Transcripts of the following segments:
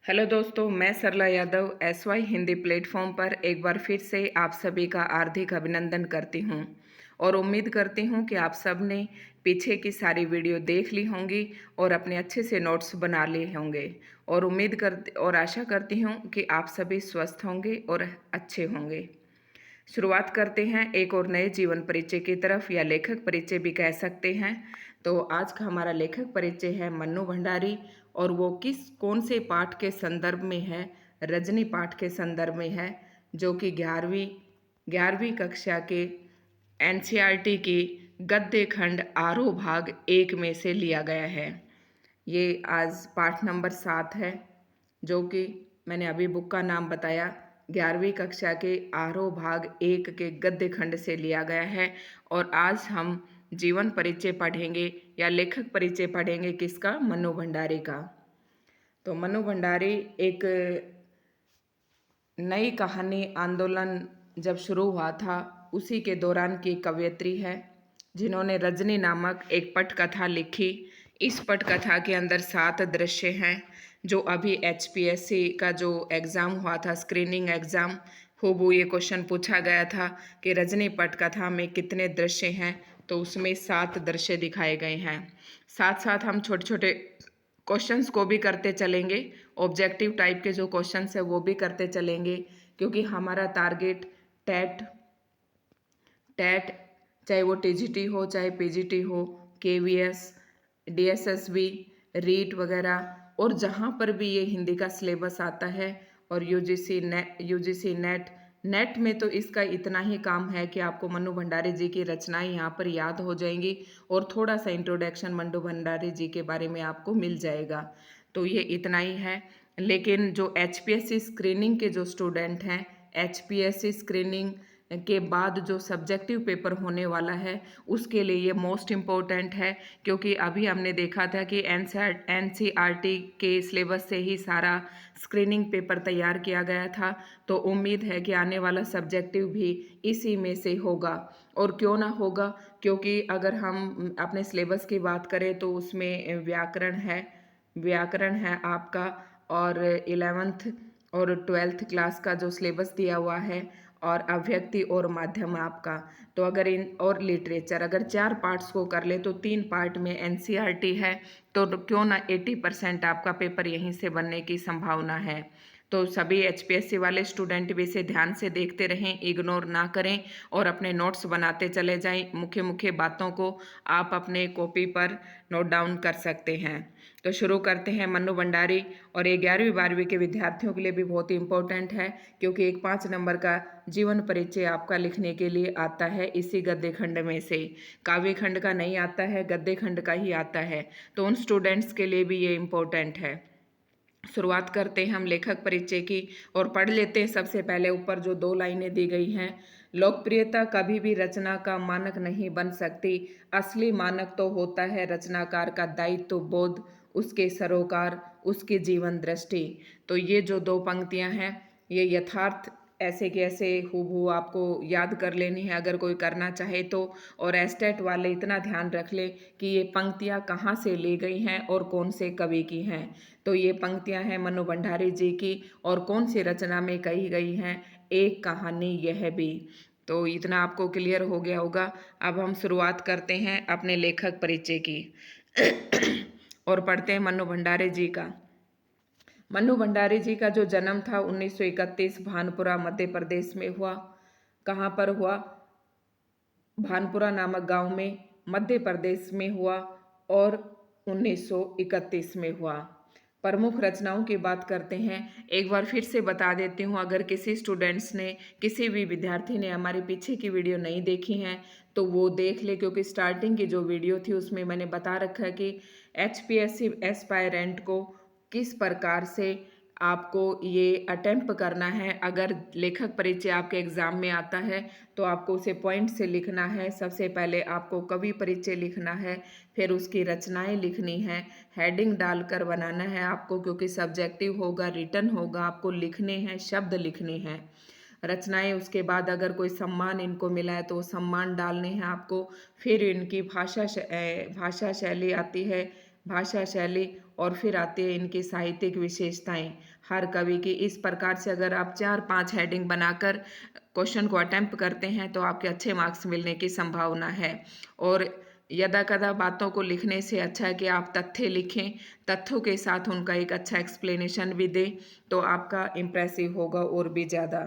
Hello दोस्तों, मैं सरला Yadav SY Hindi platform पर एक बार फिर से आप सभी का हार्दिक अभिनंदन करती हूं और उम्मीद करती हूं कि आप सब ने पीछे की सारी वीडियो देख ली होंगी और अपने अच्छे से नोट्स बना लिए होंगे और और आशा करती हूं कि आप सभी स्वस्थ होंगे और अच्छे होंगे। शुरुआत करते हैं एक और नए जीवन परिचय की तरफ, या लेखक परिचय भी कह सकते हैं। तो आज का हमारा लेखक परिचय है मन्नू भंडारी, और वो कौन से पाठ के संदर्भ में है? रजनी पाठ के संदर्भ में है, जो कि 11वीं कक्षा के एनसीईआरटी की गद्य खंड आरोह भाग 1 में से लिया गया है। ये आज पाठ नंबर 7 है, जो कि मैंने अभी बुक का नाम बताया। 11वीं कक्षा के आरोह भाग 1 के गद्य खंड से लिया गया है। और आज हम जीवन परिचय पढ़ेंगे या लेखक परिचय पढ़ेंगे, किसका? मन्नू भंडारी का। तो मन्नू भंडारी एक नई कहानी आंदोलन जब शुरू हुआ था उसी के दौरान की कवयित्री है, जिन्होंने रजनी नामक एक पटकथा लिखी। इस पटकथा के अंदर 7 दृश्य हैं, जो अभी एचपीएससी का जो एग्ज़ाम हुआ था, स्क्रीनिंग एग्ज़ाम, हूबहू ये क्वेश्चन पूछा गया था कि रजनी पटकथा में कितने दृश्य हैं, तो उसमें 7 दृश्य दिखाए गए हैं। साथ साथ हम छोटे छोटे क्वेश्चंस को भी करते चलेंगे, ऑब्जेक्टिव टाइप के जो क्वेश्चंस है वो भी करते चलेंगे, क्योंकि हमारा टारगेट टेट टेट चाहे वो टीजीटी हो चाहे पीजीटी हो, केवीएस, डीएसएसबी, रीट वगैरह, और जहाँ पर भी ये हिंदी का सिलेबस आता है, और यूजीसी नेट में तो इसका इतना ही काम है कि आपको मन्नू भंडारी जी की रचनाएं यहाँ पर याद हो जाएंगी और थोड़ा सा इंट्रोडक्शन मन्नू भंडारी जी के बारे में आपको मिल जाएगा। तो ये इतना ही है। लेकिन जो एचपीएससी स्क्रीनिंग के जो स्टूडेंट हैं, एचपीएससी स्क्रीनिंग के बाद जो सब्जेक्टिव पेपर होने वाला है, उसके लिए ये मोस्ट इम्पोर्टेंट है, क्योंकि अभी हमने देखा था कि एनसीईआरटी के सिलेबस से ही सारा स्क्रीनिंग पेपर तैयार किया गया था। तो उम्मीद है कि आने वाला सब्जेक्टिव भी इसी में से होगा। और क्यों ना होगा, क्योंकि अगर हम अपने सिलेबस की बात करें तो उसमें व्याकरण है आपका, और 11th और 12th क्लास का जो सिलेबस दिया हुआ है, और अव्यक्ति और माध्यम आपका। तो अगर इन और लिटरेचर अगर 4 पार्ट्स को कर ले तो 3 पार्ट में एनसीईआरटी है, तो क्यों ना 80% आपका पेपर यहीं से बनने की संभावना है। तो सभी एचपीएससी वाले स्टूडेंट भी इसे ध्यान से देखते रहें, इग्नोर ना करें और अपने नोट्स बनाते चले जाएं। मुख्य मुख्य बातों को आप अपने कॉपी पर नोट डाउन कर सकते हैं। तो शुरू करते हैं मन्नू भंडारी। और ये 11वीं 12वीं के विद्यार्थियों के लिए भी बहुत ही इम्पोर्टेंट है, क्योंकि एक 5 नंबर का जीवन परिचय आपका लिखने के लिए आता है इसी गद्य खंड में से। काव्य खंड का नहीं आता है, गद्य खंड का ही आता है। तो उन स्टूडेंट्स के लिए भी ये इम्पोर्टेंट है। शुरुआत करते हैं हम लेखक परिचय की और पढ़ लेते हैं। सबसे पहले ऊपर जो 2 लाइनें दी गई हैं, लोकप्रियता कभी भी रचना का मानक नहीं बन सकती। असली मानक तो होता है रचनाकार का दायित्व बोध, उसके सरोकार, उसकी जीवन दृष्टि। तो ये जो 2 पंक्तियां हैं, ये यथार्थ ऐसे के ऐसे हूबहू आपको याद कर लेनी है अगर कोई करना चाहे तो। और एस्टेट वाले इतना ध्यान रख ले कि ये पंक्तियां कहाँ से ली गई हैं और कौन से कवि की हैं। तो ये पंक्तियां हैं मन्नू भंडारी जी की, और कौन सी रचना में कही गई हैं? एक कहानी यह भी। तो इतना आपको क्लियर हो गया होगा। अब हम शुरुआत करते हैं अपने लेखक परिचय की और पढ़ते हैं मन्नू भंडारी जी का। मन्नू भंडारी जी का जो जन्म था 1931 भानपुरा मध्य प्रदेश में हुआ। कहाँ पर हुआ? भानपुरा नामक गांव में मध्य प्रदेश में हुआ, और 1931 में हुआ। प्रमुख रचनाओं की बात करते हैं। एक बार फिर से बता देती हूँ, अगर किसी स्टूडेंट्स ने, किसी भी विद्यार्थी ने हमारी पीछे की वीडियो नहीं देखी हैं तो वो देख ले, क्योंकि स्टार्टिंग की जो वीडियो थी उसमें मैंने बता रखा है कि एचपीएससी एस्पायरेंट को किस प्रकार से आपको ये अटेम्प्ट करना है। अगर लेखक परिचय आपके एग्ज़ाम में आता है तो आपको उसे पॉइंट से लिखना है। सबसे पहले आपको कवि परिचय लिखना है, फिर उसकी रचनाएं लिखनी है, हेडिंग डालकर बनाना है आपको, क्योंकि सब्जेक्टिव होगा, रिटन होगा, आपको लिखने हैं, शब्द लिखने हैं, रचनाएं। उसके बाद अगर कोई सम्मान इनको मिला है तो वो सम्मान डालने हैं आपको। फिर इनकी भाषा शैली आती है, भाषा शैली और फिर आती है इनकी साहित्यिक विशेषताएं। हर कवि की इस प्रकार से अगर आप 4-5 हेडिंग बनाकर क्वेश्चन को अटेम्प्ट करते हैं तो आपके अच्छे मार्क्स मिलने की संभावना है। और यदा कदा बातों को लिखने से अच्छा है कि आप तथ्य लिखें, तथ्यों के साथ उनका एक अच्छा एक्सप्लेनेशन भी दें, तो आपका इम्प्रेसिव होगा और भी ज़्यादा।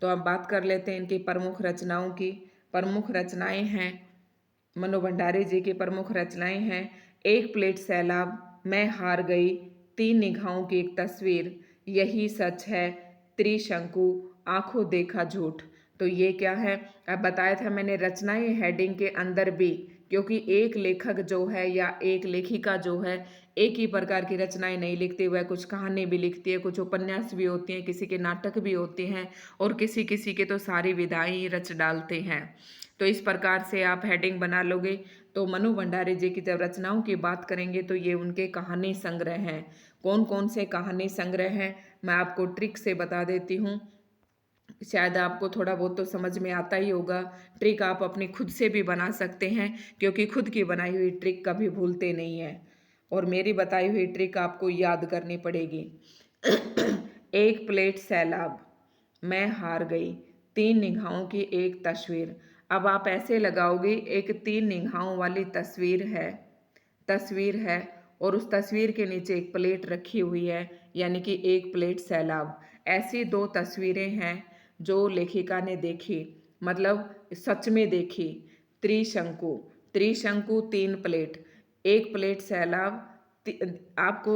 तो अब बात कर लेते हैं इनकी प्रमुख रचनाओं की। प्रमुख रचनाएं हैं, मनु भंडारी जी की प्रमुख रचनाएं हैं एक प्लेट सैलाब, मैं हार गई, तीन निगाहों की एक तस्वीर, यही सच है, त्रिशंकु, आंखों देखा झूठ। तो ये क्या है, अब बताया था मैंने रचनाएं हेडिंग के अंदर भी, क्योंकि एक लेखक जो है या एक लेखिका जो है एक ही प्रकार की रचनाएं नहीं लिखती, वह कुछ कहानी भी लिखती है, कुछ उपन्यास भी होती हैं, किसी के नाटक भी होते हैं और किसी किसी के तो सारी विधाएं ही रच डालते हैं। तो इस प्रकार से आप हेडिंग बना लोगे। तो मनु भंडारी जी की जब रचनाओं की बात करेंगे तो ये उनके कहानी संग्रह हैं। कौन कौन से कहानी संग्रह हैं मैं आपको ट्रिक से बता देती हूँ, शायद आपको थोड़ा बहुत तो समझ में आता ही होगा। ट्रिक आप अपनी खुद से भी बना सकते हैं, क्योंकि खुद की बनाई हुई ट्रिक कभी भूलते नहीं हैं और मेरी बताई हुई ट्रिक आपको याद करनी पड़ेगी। एक प्लेट सैलाब, मैं हार गई, तीन निगाहों की एक तस्वीर। अब आप ऐसे लगाओगे, एक तीन निगाहों वाली तस्वीर है और उस तस्वीर के नीचे एक प्लेट रखी हुई है, यानी कि एक प्लेट सैलाब। ऐसी दो तस्वीरें हैं जो लेखिका ने देखी, मतलब सच में देखी। त्रिशंकु, त्रिशंकु तीन प्लेट, एक प्लेट सैलाब। आपको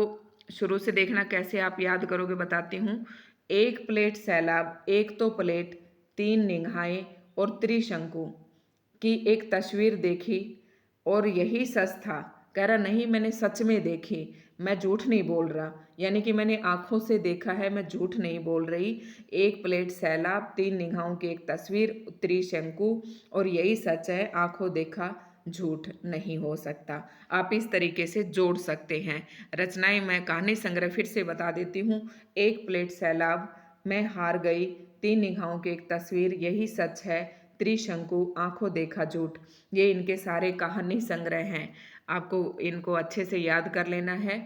शुरू से देखना, कैसे आप याद करोगे बताती हूँ। एक प्लेट सैलाब, एक तो प्लेट, तीन निगाहें और त्रिशंकु की एक तस्वीर देखी और यही सच था। कह रहा नहीं मैंने सच में देखी, मैं झूठ नहीं बोल रहा, यानी कि मैंने आंखों से देखा है, मैं झूठ नहीं बोल रही। एक प्लेट सैलाब, तीन निगाहों की एक तस्वीर, त्रिशंकु और यही सच है, आंखों देखा झूठ नहीं हो सकता। आप इस तरीके से जोड़ सकते हैं रचनाएं। मैं कहानी संग्रह फिर से बता देती हूँ। एक प्लेट सैलाब, मैं हार गई, तीन निगाहों की एक तस्वीर, यही सच है, त्रिशंकु, आंखों देखा झूठ। ये इनके सारे कहानी संग्रह हैं, आपको इनको अच्छे से याद कर लेना है।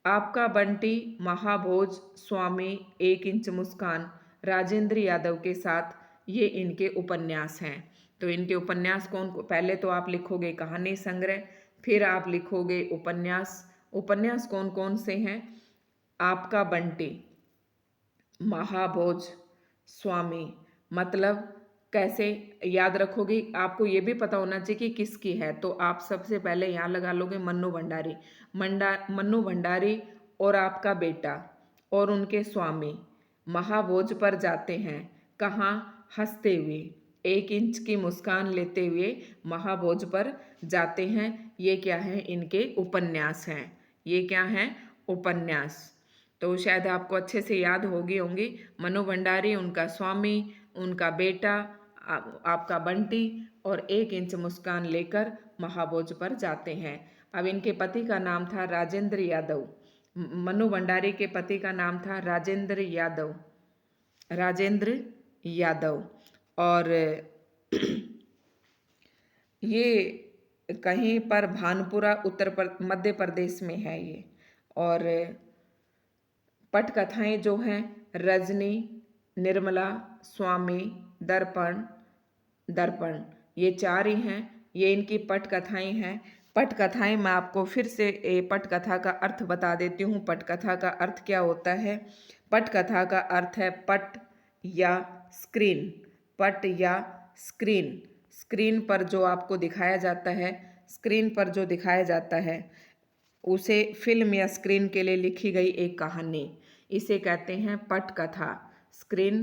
आपका बंटी, महाभोज, स्वामी, एक इंच मुस्कान, राजेंद्र यादव के साथ, ये इनके उपन्यास हैं। तो इनके उपन्यास पहले तो आप लिखोगे कहानी संग्रह, फिर आप लिखोगे उपन्यास। उपन्यास कौन कौन से हैं, आपका बंटी, महाभोज, स्वामी। मतलब कैसे याद रखोगे, आपको ये भी पता होना चाहिए कि किसकी है। तो आप सबसे पहले यहाँ लगा लोगे मन्नू भंडारी, मन्नू भंडारी और आपका बेटा और उनके स्वामी महाभोज पर जाते हैं। कहाँ, हंसते हुए, एक इंच की मुस्कान लेते हुए महाभोज पर जाते हैं। ये क्या है, इनके उपन्यास हैं। ये क्या हैं, उपन्यास। तो शायद आपको अच्छे से याद होंगी। मनु भंडारी, उनका स्वामी, उनका बेटा, आपका बंटी और एक इंच मुस्कान लेकर महाभोज पर जाते हैं। अब इनके पति का नाम था राजेंद्र यादव। मनु भंडारी के पति का नाम था राजेंद्र यादव, राजेंद्र यादव। और ये कहीं पर भानपुरा मध्य प्रदेश में है ये। और पटकथाएं जो हैं, रजनी, निर्मला, स्वामी, दर्पण, दर्पण, ये चार ही हैं। ये इनकी पटकथाएं हैं। पटकथाएं मैं आपको फिर से पटकथा का अर्थ बता देती हूँ। पटकथा का अर्थ क्या होता है, पटकथा का अर्थ है पट या स्क्रीन। पट या स्क्रीन, स्क्रीन पर जो आपको दिखाया जाता है, स्क्रीन पर जो दिखाया जाता है उसे फिल्म या स्क्रीन के लिए लिखी गई एक कहानी, इसे कहते हैं पटकथा। स्क्रीन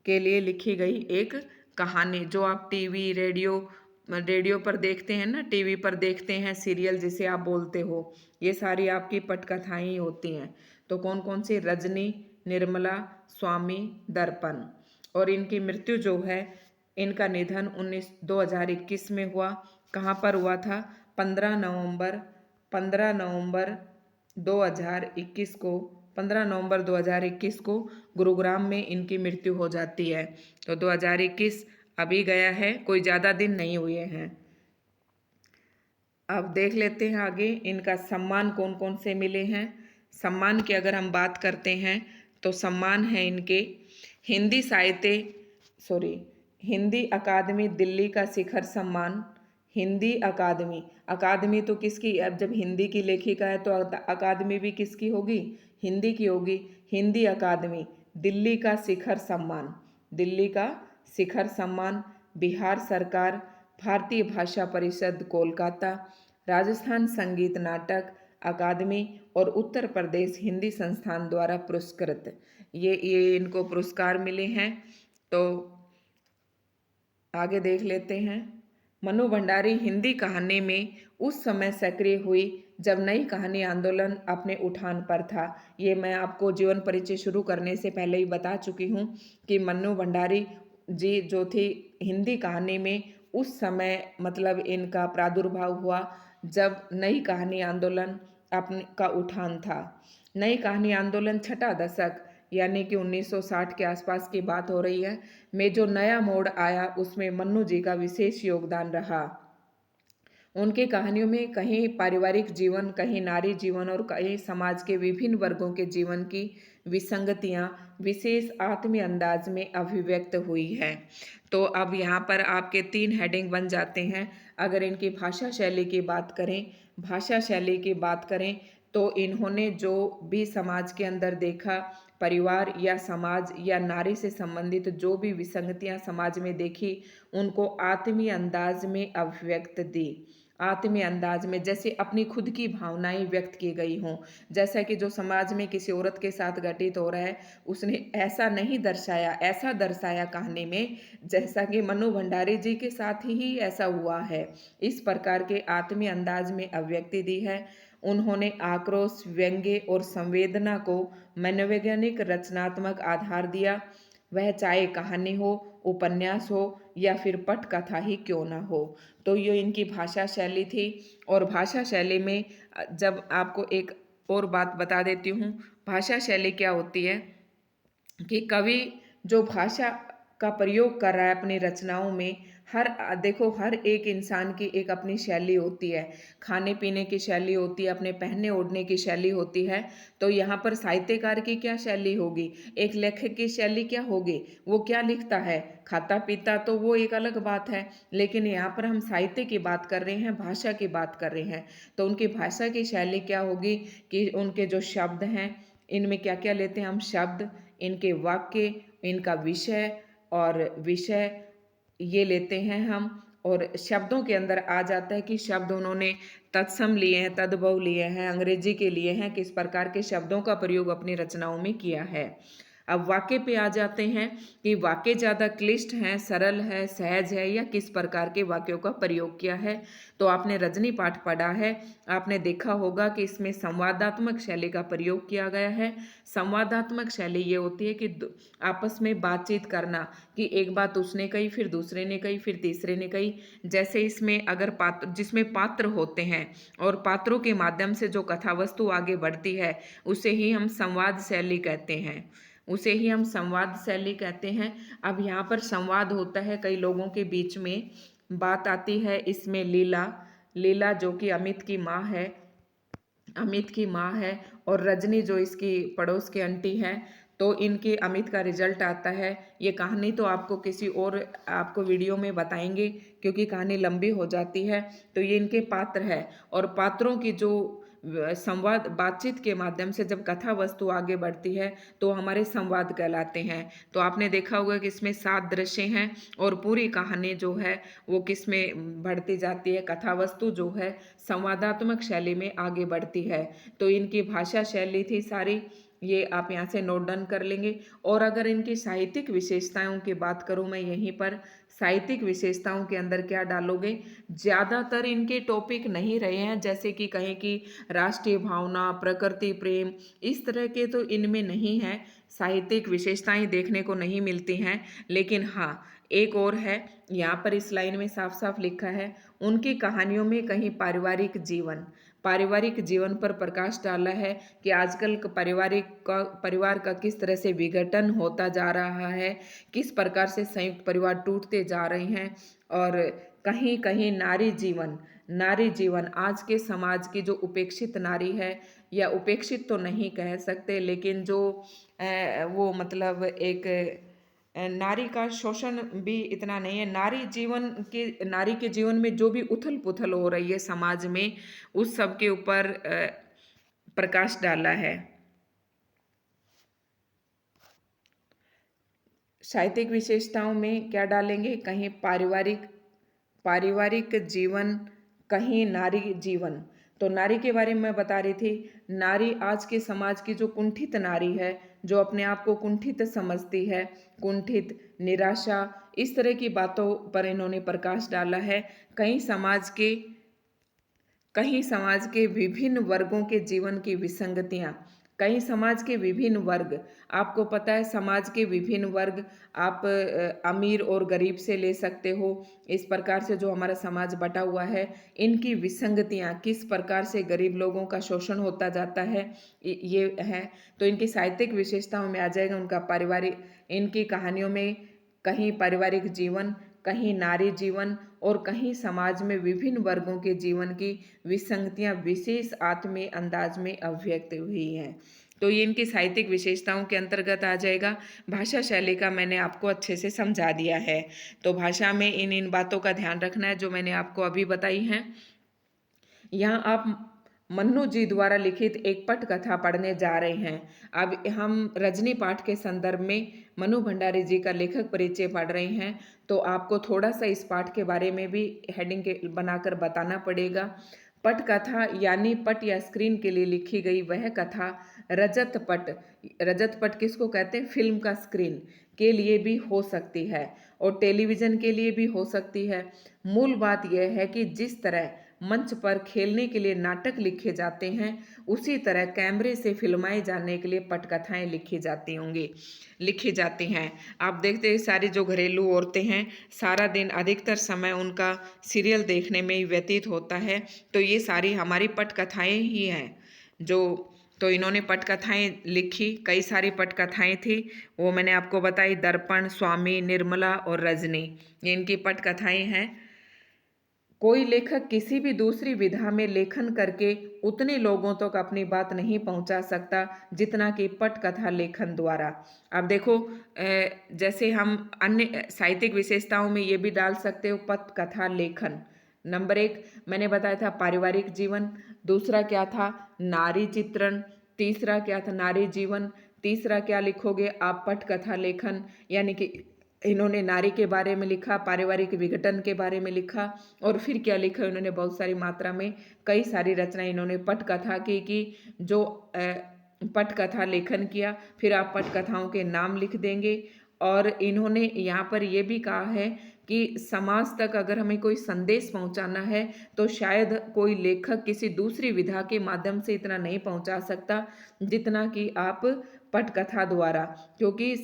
के लिए लिखी गई एक कहानी, जो आप टीवी, रेडियो पर देखते हैं ना, टीवी पर देखते हैं सीरियल जिसे आप बोलते हो, ये सारी आपकी पटकथाएं ही होती हैं। तो कौन कौन सी, रजनी, निर्मला, स्वामी, दर्पण। और इनकी मृत्यु जो है, इनका निधन 2021 में हुआ। कहाँ पर हुआ था, 15 नवंबर 2021 को, 15 नवंबर 2021 को गुरुग्राम में इनकी मृत्यु हो जाती है। तो 2021 अभी गया है, कोई ज़्यादा दिन नहीं हुए हैं। अब देख लेते हैं आगे इनका सम्मान कौन कौन से मिले हैं। सम्मान की अगर हम बात करते हैं तो सम्मान है इनके हिंदी साहित्य सॉरी हिंदी अकादमी दिल्ली का शिखर सम्मान। हिंदी अकादमी, अकादमी तो किसकी, अब जब हिंदी की लेखिका है तो अकादमी भी किसकी होगी, हिंदी की होगी। हिंदी अकादमी दिल्ली का शिखर सम्मान, दिल्ली का शिखर सम्मान। बिहार सरकार, भारतीय भाषा परिषद कोलकाता, राजस्थान संगीत नाटक अकादमी और उत्तर प्रदेश हिंदी संस्थान द्वारा पुरस्कृत, ये इनको पुरस्कार मिले हैं। तो आगे देख लेते हैं। मनु भंडारी हिंदी कहानी में उस समय सक्रिय हुई जब नई कहानी आंदोलन अपने उठान पर था। ये मैं आपको जीवन परिचय शुरू करने से पहले ही बता चुकी हूँ कि मन्नू भंडारी जी जो थी हिंदी कहानी में उस समय मतलब इनका प्रादुर्भाव हुआ जब नई कहानी आंदोलन अपने का उठान था। नई कहानी आंदोलन छठा दशक यानी कि 1960 के आसपास की बात हो रही है में जो नया मोड़ आया उसमें मन्नू जी का विशेष योगदान रहा। उनकी कहानियों में कहीं पारिवारिक जीवन, कहीं नारी जीवन और कहीं समाज के विभिन्न वर्गों के जीवन की विसंगतियां विशेष आत्मीय अंदाज में अभिव्यक्त हुई है। तो अब यहाँ पर आपके 3 हेडिंग बन जाते हैं। अगर इनकी भाषा शैली की बात करें, भाषा शैली की बात करें तो इन्होंने जो भी समाज के अंदर देखा, परिवार या समाज या नारी से संबंधित जो भी विसंगतियां समाज में देखी, उनको आत्मीय अंदाज में अभिव्यक्त दी। आत्मीय अंदाज में जैसे अपनी खुद की भावनाएं व्यक्त की गई हों, जैसा कि जो समाज में किसी औरत के साथ घटित हो रहा है उसने ऐसा नहीं दर्शाया, ऐसा दर्शाया कहानी में जैसा कि मनु भंडारी जी के साथ ही ऐसा हुआ है। इस प्रकार के आत्मीय अंदाज में अभिव्यक्ति दी है। उन्होंने आक्रोश, व्यंग्य और संवेदना को मनोवैज्ञानिक रचनात्मक आधार दिया, वह चाहे कहानी हो, उपन्यास हो या फिर पटकथा ही क्यों ना हो। तो ये इनकी भाषा शैली थी। और भाषा शैली में जब आपको एक और बात बता देती हूँ, भाषा शैली क्या होती है कि कवि जो भाषा का प्रयोग कर रहा है अपनी रचनाओं में, देखो हर एक इंसान की एक अपनी शैली होती है, खाने पीने की शैली होती है, अपने पहनने ओढ़ने की शैली होती है। तो यहाँ पर साहित्यकार की क्या शैली होगी, एक लेखक की शैली क्या होगी, वो क्या लिखता है, खाता पीता तो वो एक अलग बात है, लेकिन यहाँ पर हम साहित्य की बात कर रहे हैं, भाषा की बात कर रहे हैं। तो उनकी भाषा की शैली क्या होगी कि उनके जो शब्द हैं इनमें क्या क्या लेते हैं हम शब्द, इनके वाक्य, इनका विषय और विषय ये लेते हैं हम। और शब्दों के अंदर आ जाता है कि शब्द उन्होंने तत्सम लिए हैं, तद्भव लिए हैं, अंग्रेजी के लिए हैं, किस प्रकार के शब्दों का प्रयोग अपनी रचनाओं में किया है। अब वाक्य पे आ जाते हैं कि वाक्य ज़्यादा क्लिष्ट हैं, सरल है, सहज है या किस प्रकार के वाक्यों का प्रयोग किया है। तो आपने रजनी पाठ पढ़ा है, आपने देखा होगा कि इसमें संवादात्मक शैली का प्रयोग किया गया है। संवादात्मक शैली ये होती है कि आपस में बातचीत करना, कि एक बात उसने कही, फिर दूसरे ने कही, फिर तीसरे ने कही। जैसे इसमें अगर पात्र, जिसमें पात्र होते हैं और पात्रों के माध्यम से जो कथा वस्तु आगे बढ़ती है उसे ही हम संवाद शैली कहते हैं, उसे ही हम संवाद शैली कहते हैं। अब यहाँ पर संवाद होता है कई लोगों के बीच में, बात आती है इसमें लीला, लीला जो कि अमित की माँ है, अमित की माँ है, और रजनी जो इसकी पड़ोस की आंटी है। तो इनके अमित का रिजल्ट आता है। ये कहानी तो आपको किसी और आपको वीडियो में बताएंगे क्योंकि कहानी लंबी हो जाती है। तो ये इनके पात्र है और पात्रों की जो संवाद बातचीत के माध्यम से जब कथा वस्तु आगे बढ़ती है तो हमारे संवाद कहलाते हैं। तो आपने देखा होगा कि इसमें 7 दृश्य हैं और पूरी कहानी जो है वो किस में बढ़ती जाती है, कथा वस्तु जो है संवादात्मक शैली में आगे बढ़ती है। तो इनकी भाषा शैली थी सारी, ये आप यहाँ से नोट डाउन कर लेंगे। और अगर इनकी साहित्यिक विशेषताओं की बात करूँ मैं यहीं पर, साहित्यिक विशेषताओं के अंदर क्या डालोगे, ज़्यादातर इनके टॉपिक नहीं रहे हैं जैसे कि कहें कि राष्ट्रीय भावना, प्रकृति प्रेम, इस तरह के तो इनमें नहीं है, साहित्यिक विशेषताएं देखने को नहीं मिलती हैं। लेकिन हाँ, एक और है, यहाँ पर इस लाइन में साफ साफ लिखा है, उनकी कहानियों में कहीं पारिवारिक जीवन पर प्रकाश डाला है कि आजकल परिवार का किस तरह से विघटन होता जा रहा है, किस प्रकार से संयुक्त परिवार टूटते जा रहे हैं। और कहीं कहीं नारी जीवन आज के समाज की जो उपेक्षित नारी है, या उपेक्षित तो नहीं कह सकते, लेकिन जो वो मतलब एक नारी का शोषण भी इतना नहीं है। नारी के जीवन में जो भी उथल पुथल हो रही है समाज में, उस सब के ऊपर प्रकाश डाला है। साहित्यिक विशेषताओं में क्या डालेंगे? कहीं पारिवारिक जीवन, कहीं नारी जीवन। तो नारी के बारे में मैं बता रही थी, नारी आज के समाज की जो कुंठित नारी है, जो अपने आप को कुंठित समझती है, कुंठित, निराशा, इस तरह की बातों पर इन्होंने प्रकाश डाला है। कहीं समाज के विभिन्न वर्गों के जीवन की विसंगतियां, कहीं समाज के विभिन्न वर्ग, आपको पता है समाज के विभिन्न वर्ग, आप अमीर और गरीब से ले सकते हो। इस प्रकार से जो हमारा समाज बटा हुआ है, इनकी विसंगतियां, किस प्रकार से गरीब लोगों का शोषण होता जाता है, ये है। तो इनकी साहित्यिक विशेषताओं में आ जाएगा उनका पारिवारिक, इनकी कहानियों में कहीं पारिवारिक जीवन, कहीं नारी जीवन, और कहीं समाज में विभिन्न वर्गों के जीवन की विसंगतियां विशेष आत्मीय अंदाज में अभिव्यक्त हुई हैं। तो ये इनकी साहित्यिक विशेषताओं के अंतर्गत आ जाएगा। भाषा शैली का मैंने आपको अच्छे से समझा दिया है। तो भाषा में इन इन बातों का ध्यान रखना है जो मैंने आपको अभी बताई हैं। यहाँ आप मन्नू जी द्वारा लिखित एक पट कथा पढ़ने जा रहे हैं। अब हम रजनी पाठ के संदर्भ में मनु भंडारी जी का लेखक परिचय पढ़ रहे हैं, तो आपको थोड़ा सा इस पाठ के बारे में भी हेडिंग के बनाकर बताना पड़ेगा। पट कथा यानी पट या स्क्रीन के लिए लिखी गई वह कथा रजत पट किसको कहते हैं? फिल्म का स्क्रीन के लिए भी हो सकती है और टेलीविजन के लिए भी हो सकती है। मूल बात यह है कि जिस तरह मंच पर खेलने के लिए नाटक लिखे जाते हैं, उसी तरह कैमरे से फिल्माए जाने के लिए पटकथाएं लिखी जाती हैं। आप देखते हैं सारी जो घरेलू औरतें हैं, सारा दिन अधिकतर समय उनका सीरियल देखने में ही व्यतीत होता है। तो ये सारी हमारी पटकथाएं ही हैं जो, तो इन्होंने पटकथाएं लिखी, कई सारी पटकथाएं थी, वो मैंने आपको बताई। दर्पण, स्वामी, निर्मला और रजनी, ये इनकी पटकथाएं हैं। कोई लेखक किसी भी दूसरी विधा में लेखन करके उतने लोगों तक अपनी बात नहीं पहुंचा सकता जितना कि पटकथा लेखन द्वारा। अब देखो, जैसे हम अन्य साहित्यिक विशेषताओं में ये भी डाल सकते हो पटकथा लेखन। नंबर 1 मैंने बताया था पारिवारिक जीवन, दूसरा क्या था? नारी चित्रण, तीसरा क्या था? नारी जीवन, तीसरा क्या लिखोगे आप? पटकथा लेखन। यानी कि इन्होंने नारी के बारे में लिखा, पारिवारिक विघटन के बारे में लिखा, और फिर क्या लिखा इन्होंने? बहुत सारी मात्रा में कई सारी रचनाएं इन्होंने पटकथा की जो पटकथा लेखन किया। फिर आप पटकथाओं के नाम लिख देंगे। और इन्होंने यहाँ पर यह भी कहा है कि समाज तक अगर हमें कोई संदेश पहुँचाना है तो शायद कोई लेखक किसी दूसरी विधा के माध्यम से इतना नहीं पहुँचा सकता जितना कि आप पटकथा द्वारा, क्योंकि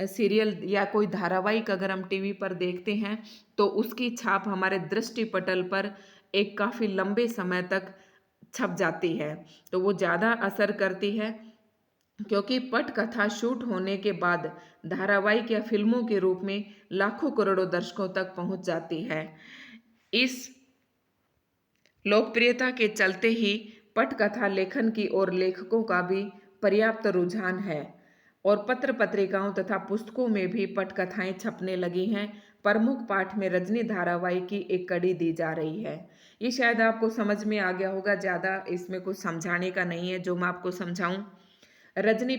सीरियल या कोई धारावाहिक अगर हम टीवी पर देखते हैं तो उसकी छाप हमारे दृष्टि पटल पर एक काफ़ी लंबे समय तक छप जाती है, तो वो ज़्यादा असर करती है। क्योंकि पटकथा शूट होने के बाद धारावाहिक या फिल्मों के रूप में लाखों करोड़ों दर्शकों तक पहुंच जाती है। इस लोकप्रियता के चलते ही पटकथा लेखन की ओर लेखकों का भी पर्याप्त रुझान है और पत्र पत्रिकाओं तथा पुस्तकों में भी पटकथाएं छपने लगी हैं। प्रमुख पाठ में रजनी धारावाहिक की एक कड़ी दी जा रही है। ये शायद आपको समझ में आ गया होगा, ज़्यादा इसमें कुछ समझाने का नहीं है जो मैं आपको समझाऊं। रजनी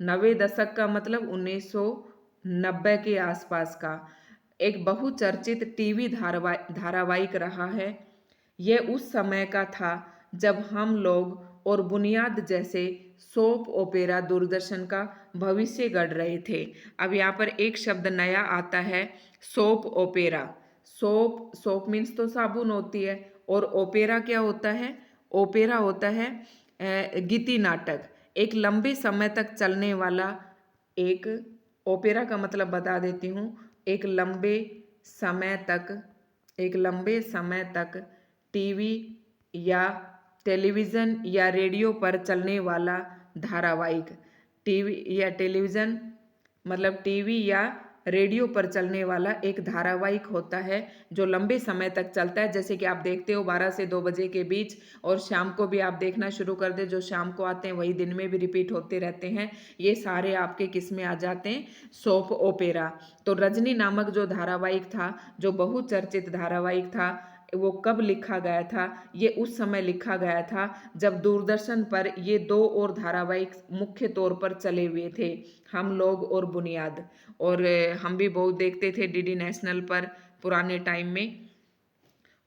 नवे दशक का मतलब 1990 के आसपास का एक बहुचर्चित टीवी धारावाहिक रहा है। यह उस समय का था जब हम लोग और बुनियाद जैसे सोप ओपेरा दूरदर्शन का भविष्य गढ़ रहे थे। अब यहाँ पर एक शब्द नया आता है, सोप ओपेरा। सोप मीन्स तो साबुन होती है, और ओपेरा क्या होता है? ओपेरा होता है गीति नाटक, एक लंबे समय तक चलने वाला एक, ओपेरा का मतलब बता देती हूँ, एक लंबे समय तक टीवी या टेलीविज़न या रेडियो पर चलने वाला धारावाहिक। टीवी या टेलीविज़न मतलब टीवी या रेडियो पर चलने वाला एक धारावाहिक होता है जो लंबे समय तक चलता है। जैसे कि आप देखते हो 12 से 2 बजे के बीच, और शाम को भी आप देखना शुरू कर दे, जो शाम को आते हैं वही दिन में भी रिपीट होते रहते हैं। ये सारे आपके किस में आ जाते हैं, सोप ओपेरा। तो रजनी नामक जो धारावाहिक था, जो बहुचर्चित धारावाहिक था, वो कब लिखा गया था? ये उस समय लिखा गया था जब दूरदर्शन पर ये दो और धारावाहिक मुख्य तौर पर चले हुए थे, हम लोग और बुनियाद। और हम भी बहुत देखते थे डीडी नेशनल पर पुराने टाइम में।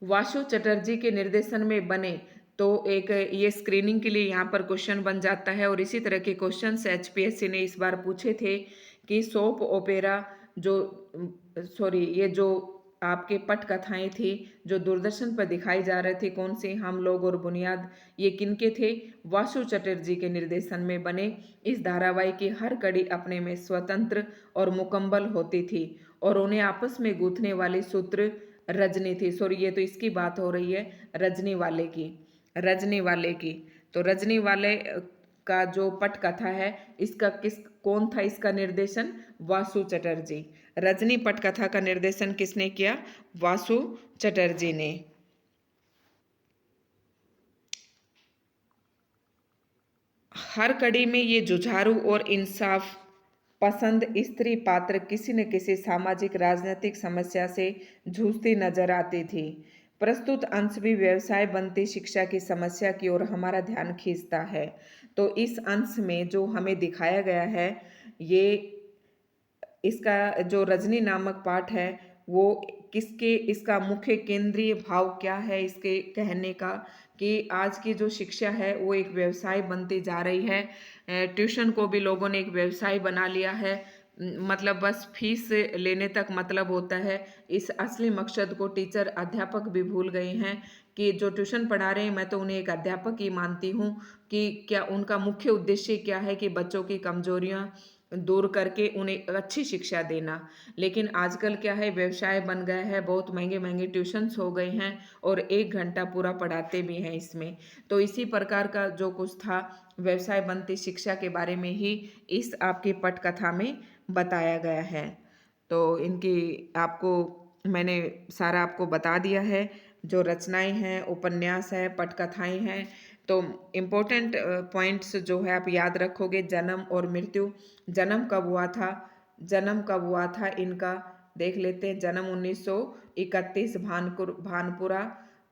वासु चटर्जी के निर्देशन में बने, तो एक ये स्क्रीनिंग के लिए यहाँ पर क्वेश्चन बन जाता है। और इसी तरह के क्वेश्चंस एचपीएससी ने इस बार पूछे थे कि सोप ओपेरा जो सॉरी ये जो आपके पटकथाएं थी जो दूरदर्शन पर दिखाई जा रहे थे, कौन से, हम लोग और बुनियाद, ये किनके थे? वासु चटर्जी के निर्देशन में बने। इस धारावाहिक की हर कड़ी अपने में स्वतंत्र और मुकम्मल होती थी और उन्हें आपस में गूंथने वाले सूत्र रजनी थी। सॉरी, ये तो इसकी बात हो रही है रजनी वाले की, रजनी वाले की। तो रजनी वाले का जो पटकथा है, इसका कौन था इसका निर्देशन? वासु चटर्जी। रजनी पटकथा का निर्देशन किसने किया? वासु चटर्जी ने। हर कड़ी में ये जुझारू और इंसाफ पसंद स्त्री पात्र किसी न किसी सामाजिक राजनीतिक समस्या से जूझती नजर आती थी। प्रस्तुत अंश भी व्यवसाय बनती शिक्षा की समस्या की ओर हमारा ध्यान खींचता है। तो इस अंश में जो हमें दिखाया गया है, ये इसका जो रजनी नामक पाठ है, वो किसके, इसका मुख्य केंद्रीय भाव क्या है इसके कहने का, कि आज की जो शिक्षा है वो एक व्यवसाय बनती जा रही है। ट्यूशन को भी लोगों ने एक व्यवसाय बना लिया है। मतलब बस फीस लेने तक मतलब होता है। इस असली मकसद को टीचर अध्यापक भी भूल गए हैं कि जो ट्यूशन पढ़ा रहे हैं, मैं तो उन्हें एक अध्यापक ही मानती हूँ कि क्या उनका मुख्य उद्देश्य क्या है कि बच्चों की कमजोरियाँ दूर करके उन्हें अच्छी शिक्षा देना। लेकिन आजकल क्या है, व्यवसाय बन गया है, बहुत महंगे महंगे ट्यूशन्स हो गए हैं और 1 घंटा पूरा पढ़ाते भी हैं इसमें। तो इसी प्रकार का जो कुछ था व्यवसाय बनती शिक्षा के बारे में ही इस आपकी पटकथा में बताया गया है। तो इनकी आपको मैंने सारा आपको बता दिया है, जो रचनाएं हैं, उपन्यास है, पटकथाएं हैं। तो इम्पोर्टेंट पॉइंट्स जो है आप याद रखोगे। जन्म और मृत्यु, जन्म कब हुआ था, जन्म कब हुआ था इनका देख लेते हैं। जन्म 1931 भानपुरा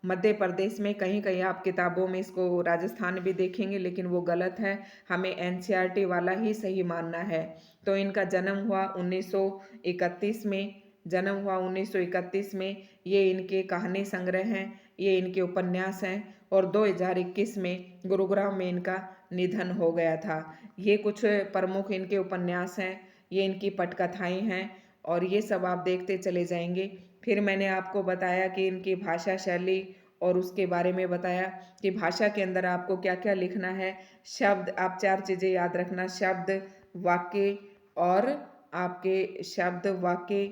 मध्य प्रदेश में। कहीं कहीं आप किताबों में इसको राजस्थान भी देखेंगे, लेकिन वो गलत है, हमें एनसीईआरटी वाला ही सही मानना है। तो इनका जन्म हुआ 1931 में, जन्म हुआ 1931 में। ये इनके कहानी संग्रह हैं, ये इनके उपन्यास हैं। और 2021 में गुरुग्राम में इनका निधन हो गया था। ये कुछ प्रमुख इनके उपन्यास हैं, ये इनकी पटकथाएं हैं, और ये सब आप देखते चले जाएंगे। फिर मैंने आपको बताया कि इनकी भाषा शैली और उसके बारे में बताया कि भाषा के अंदर आपको क्या क्या लिखना है। शब्द, आप 4 चीज़ें याद रखना, शब्द, वाक्य और आपके शब्द, वाक्य,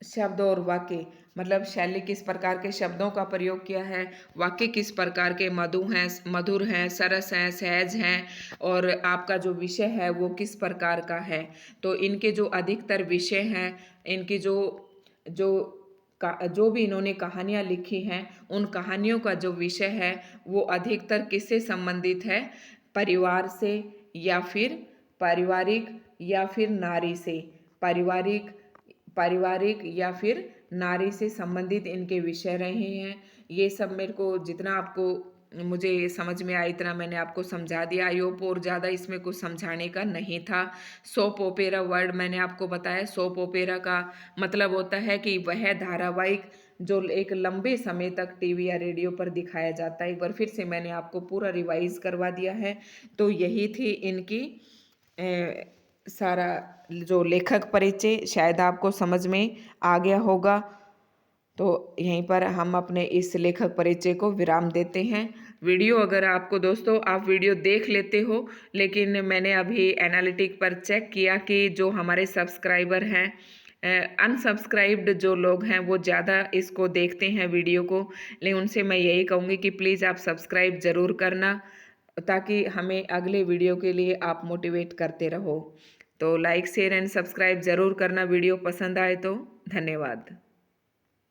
शब्द और वाक्य, मतलब शैली किस प्रकार के शब्दों का प्रयोग किया है, वाक्य किस प्रकार के मधुर हैं, सरस हैं, सहज हैं, और आपका जो विषय है वो किस प्रकार का है। तो इनके जो अधिकतर विषय हैं, इनकी जो जो जो भी इन्होंने कहानियाँ लिखी हैं, उन कहानियों का जो विषय है वो अधिकतर किससे संबंधित है? परिवार से, या फिर पारिवारिक, या फिर नारी से। पारिवारिक, पारिवारिक या फिर नारी से संबंधित इनके विषय रहे हैं। ये सब मेरे को जितना आपको मुझे समझ में आया इतना मैंने आपको समझा दिया। आई होप और ज़्यादा इसमें कुछ समझाने का नहीं था। सोप ओपेरा वर्ड मैंने आपको बताया, सोप ओपेरा का मतलब होता है कि वह धारावाहिक जो एक लंबे समय तक टीवी या रेडियो पर दिखाया जाता है। एक बार फिर से मैंने आपको पूरा रिवाइज करवा दिया है। तो यही थी इनकी सारा जो लेखक परिचय, शायद आपको समझ में आ गया होगा। तो यहीं पर हम अपने इस लेखक परिचय को विराम देते हैं। वीडियो अगर आपको दोस्तों, आप वीडियो देख लेते हो, लेकिन मैंने अभी एनालिटिक पर चेक किया कि जो हमारे सब्सक्राइबर हैं, अनसब्सक्राइब्ड जो लोग हैं वो ज़्यादा इसको देखते हैं वीडियो को। लेकिन उनसे मैं यही कहूँगी कि प्लीज़ आप सब्सक्राइब ज़रूर करना, ताकि हमें अगले वीडियो के लिए आप मोटिवेट करते रहो। तो लाइक शेयर एंड सब्सक्राइब ज़रूर करना वीडियो पसंद आए तो। धन्यवाद।